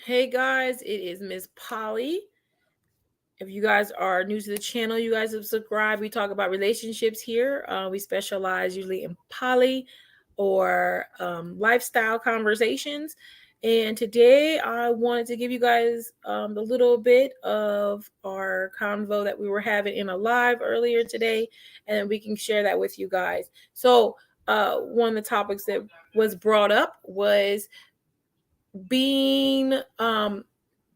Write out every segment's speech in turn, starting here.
Hey guys, it is Miss Polly. If you guys are new to the channel, you guys have subscribed. We talk about relationships here. We specialize usually in poly or lifestyle conversations. And today I wanted to give you guys a little bit of our convo that we were having in a live earlier today, and then we can share that with you guys. So, one of the topics that was brought up was being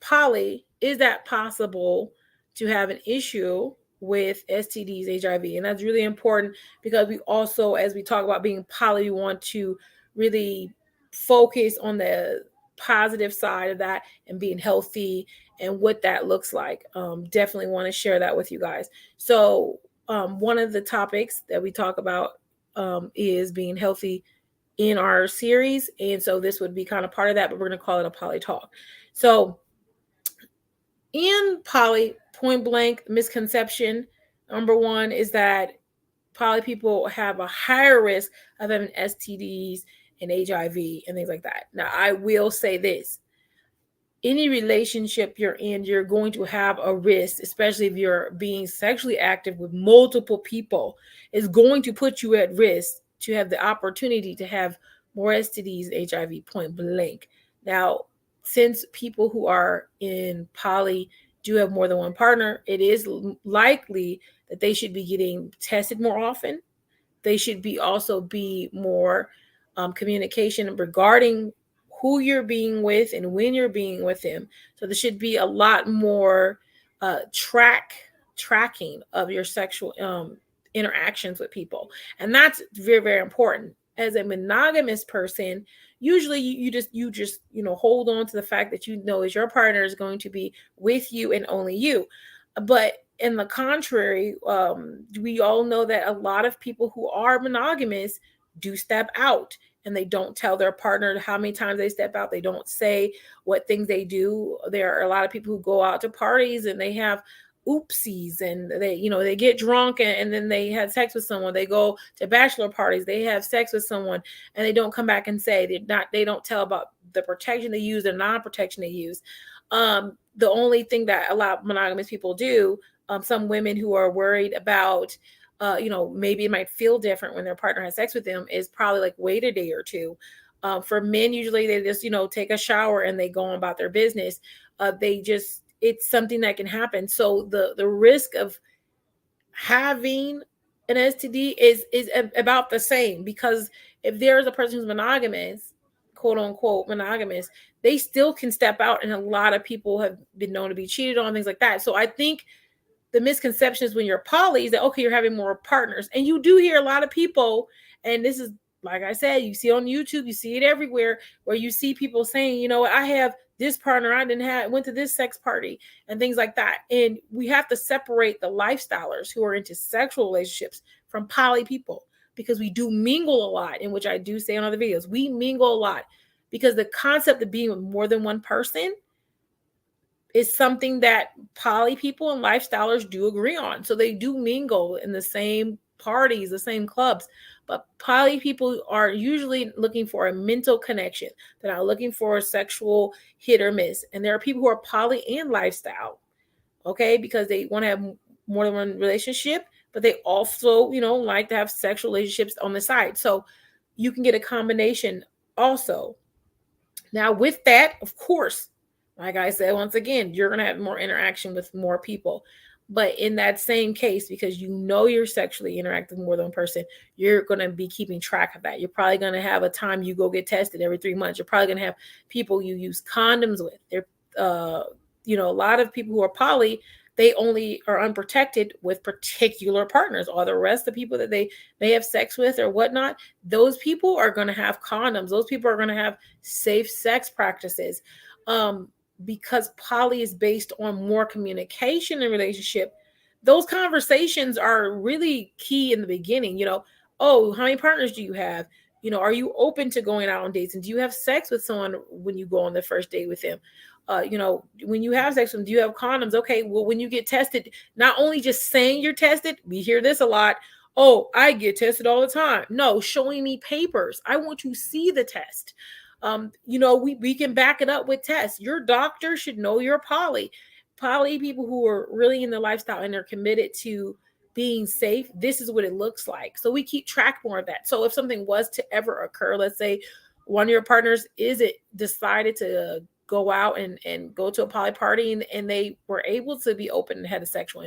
poly. Is that possible to have an issue with STDs, HIV? And that's really important because we also, as we talk about being poly, we want to really focus on the positive side of that and being healthy and what that looks like. Definitely want to share that with you guys. So, one of the topics that we talk about is being healthy in our series. And so this would be kind of part of that, but we're going to call it a poly talk. So in poly, point blank misconception number one is that poly people have a higher risk of having STDs and HIV and things like that. Now, I will say this. Any relationship you're in, you're going to have a risk, especially if you're being sexually active with multiple people, is going to put you at risk to have the opportunity to have more STDs and HIV, point blank. Now, since people who are in poly do have more than one partner, it is likely that they should be getting tested more often. They should be also be more communication regarding who you're being with and when you're being with him. So there should be a lot more tracking of your sexual interactions with people, and that's very, very important. As a monogamous person, usually you just hold on to the fact that is your partner is going to be with you and only you. But in the contrary, we all know that a lot of people who are monogamous do step out, and they don't tell their partner how many times they step out. They don't say what things they do. There are a lot of people who go out to parties and they have oopsies, and they get drunk, and then they have sex with someone. They go to bachelor parties, they have sex with someone, and they don't come back and say they don't tell about the protection they use, the non-protection they use. The only thing that a lot of monogamous people do, some women who are worried about maybe it might feel different when their partner has sex with them, is probably like wait a day or two. For men, usually they just take a shower and they go on about their business. It's something that can happen. So the risk of having an STD is about the same, because if there's a person who's monogamous, quote unquote monogamous, they still can step out, and a lot of people have been known to be cheated on, things like that. So I think the misconception is when you're poly is that, okay, you're having more partners. And you do hear a lot of people, and this is, like I said, you see on YouTube, you see it everywhere, where you see people saying, I have this partner, went to this sex party and things like that. And we have to separate the lifestylers who are into sexual relationships from poly people, because we do mingle a lot, in which I do say on other videos, we mingle a lot, because the concept of being with more than one person is something that poly people and lifestylers do agree on. So they do mingle in the same parties, the same clubs. But poly people are usually looking for a mental connection. They're not looking for a sexual hit or miss. And there are people who are poly and lifestyle, okay, because they want to have more than one relationship, but they also, like to have sexual relationships on the side. So you can get a combination also. Now, with that, of course, like I said, once again, you're going to have more interaction with more people. But in that same case, because you're sexually interacting with more than one person, you're going to be keeping track of that. You're probably going to have a time you go get tested every 3 months. You're probably going to have people you use condoms with. A lot of people who are poly, they only are unprotected with particular partners. All the rest of the people that they may have sex with or whatnot, those people are going to have condoms. Those people are going to have safe sex practices. Because poly is based on more communication in relationship, those conversations are really key in the beginning. Oh, how many partners do you have? Are you open to going out on dates? And do you have sex with someone when you go on the first date with them? When you have sex with them, do you have condoms? Okay, well, when you get tested, not only just saying you're tested, we hear this a lot. Oh, I get tested all the time. No, showing me papers. I want to see the test. We can back it up with tests. Your doctor should know you're poly. Poly people who are really in the lifestyle and are committed to being safe, this is what it looks like. So we keep track more of that. So if something was to ever occur, let's say one of your partners decided to go out and go to a poly party, and they were able to be open and had a sexual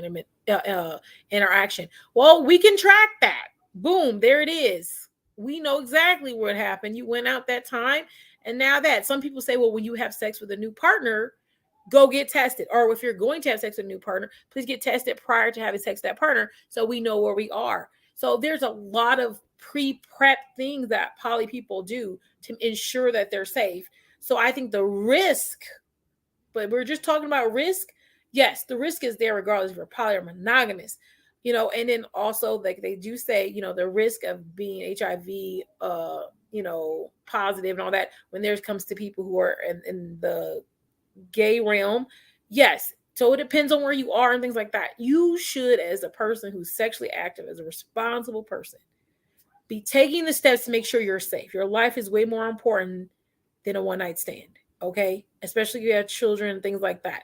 interaction. Well, we can track that. Boom, there it is. We know exactly what happened. You went out that time. And now that some people say, well, when you have sex with a new partner, go get tested. Or if you're going to have sex with a new partner, please get tested prior to having sex with that partner so we know where we are. So there's a lot of pre-prep things that poly people do to ensure that they're safe. So I think the risk, but we're just talking about risk. Yes, the risk is there regardless if you're poly or monogamous. And then also, like they do say, the risk of being HIV, positive and all that, when there comes to people who are in the gay realm. Yes. So it depends on where you are and things like that. You should, as a person who's sexually active, as a responsible person, be taking the steps to make sure you're safe. Your life is way more important than a one-night stand. Okay. Especially if you have children and things like that.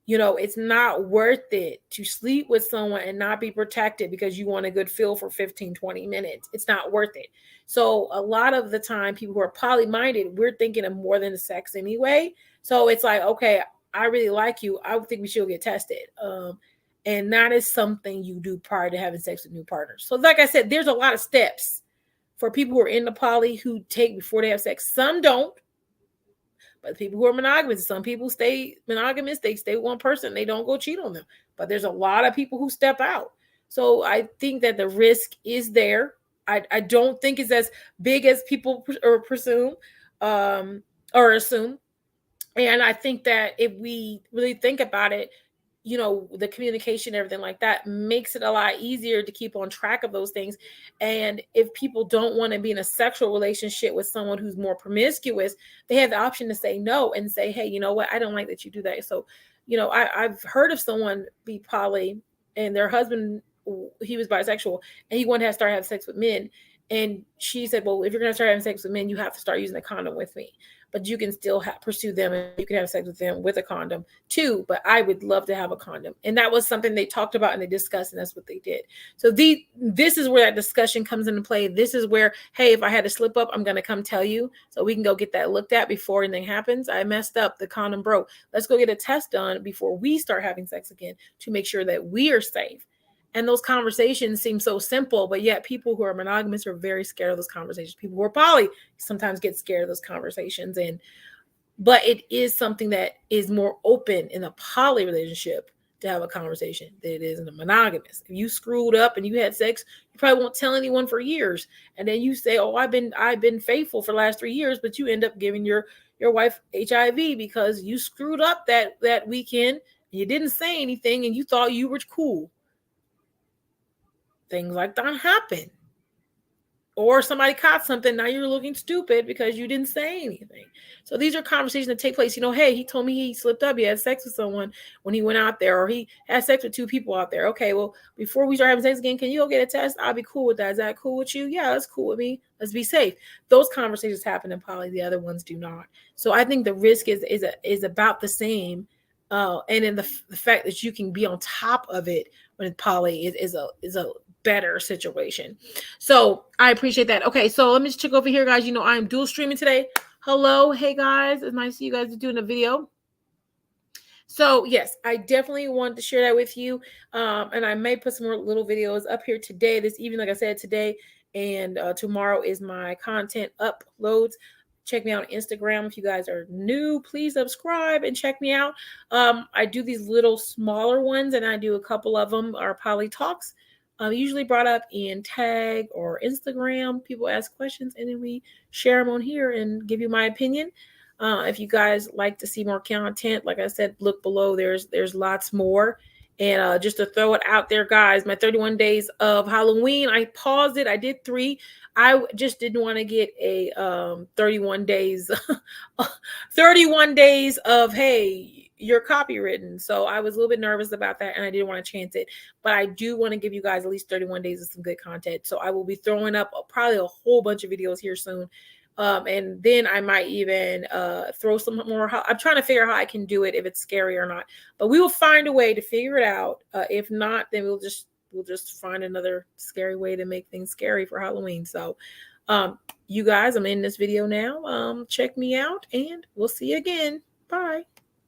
It's not worth it to sleep with someone and not be protected because you want a good feel for 15, 20 minutes. It's not worth it. So a lot of the time, people who are poly-minded, we're thinking of more than sex anyway. So it's like, okay, I really like you. I would think we should get tested. And that is something you do prior to having sex with new partners. So like I said, there's a lot of steps for people who are in the poly who take before they have sex. Some don't. But people who are monogamous, some people stay monogamous. They stay with one person. They don't go cheat on them. But there's a lot of people who step out. So I think that the risk is there. I don't think it's as big as people presume or assume. And I think that if we really think about it, the communication, everything like that makes it a lot easier to keep on track of those things. And if people don't want to be in a sexual relationship with someone who's more promiscuous, they have the option to say no and say, hey, you know what? I don't like that you do that. So, I've heard of someone be poly and their husband, he was bisexual and he wanted to start having sex with men. And she said, well, if you're going to start having sex with men, you have to start using a condom with me. But you can still pursue them and you can have sex with them with a condom too. But I would love to have a condom. And that was something they talked about and they discussed, and that's what they did. So this is where that discussion comes into play. This is where, hey, if I had to slip up, I'm going to come tell you so we can go get that looked at before anything happens. I messed up. The condom broke. Let's go get a test done before we start having sex again to make sure that we are safe. And those conversations seem so simple, but yet people who are monogamous are very scared of those conversations. People who are poly sometimes get scared of those conversations. But it is something that is more open in a poly relationship to have a conversation than it is in a monogamous. If you screwed up and you had sex, you probably won't tell anyone for years. And then you say, oh, I've been faithful for the last 3 years, but you end up giving your wife HIV because you screwed up that weekend. And you didn't say anything and you thought you were cool. Things like that happen. Or somebody caught something, now you're looking stupid because you didn't say anything. So these are conversations that take place. Hey, he told me he slipped up. He had sex with someone when he went out there, or he had sex with 2 people out there. Okay, well, before we start having sex again, can you go get a test? I'll be cool with that. Is that cool with you? Yeah, that's cool with me. Let's be safe. Those conversations happen in poly. The other ones do not. So I think the risk is about the same. And in the fact that you can be on top of it when it's poly is a better situation. So I appreciate that. Okay, so let me just check over here, guys. I'm dual streaming today. Hello, hey guys, it's nice to see you guys doing a video. So yes, I definitely want to share that with you. And I may put some more little videos up here today, this evening, like I said, today, and tomorrow is my content uploads. Check me out on Instagram. If you guys are new, please subscribe and check me out. I do these little smaller ones, and I do a couple of them are poly talks. Usually brought up in tag or Instagram. People ask questions and then we share them on here and give you my opinion. If you guys like to see more content, like I said, look below. There's lots more. And just to throw it out there, guys, my 31 days of Halloween, I paused it. I did 3. I just didn't want to get a 31 days, 31 days of, hey, you're copywritten. So I was a little bit nervous about that and I didn't want to chance it. But I do want to give you guys at least 31 days of some good content. So I will be throwing up probably a whole bunch of videos here soon. And then I might even throw some more. I'm trying to figure out how I can do it, if it's scary or not. But we will find a way to figure it out. If not, then we'll just find another scary way to make things scary for Halloween. So you guys, I'm in this video now. Check me out, and we'll see you again. Bye.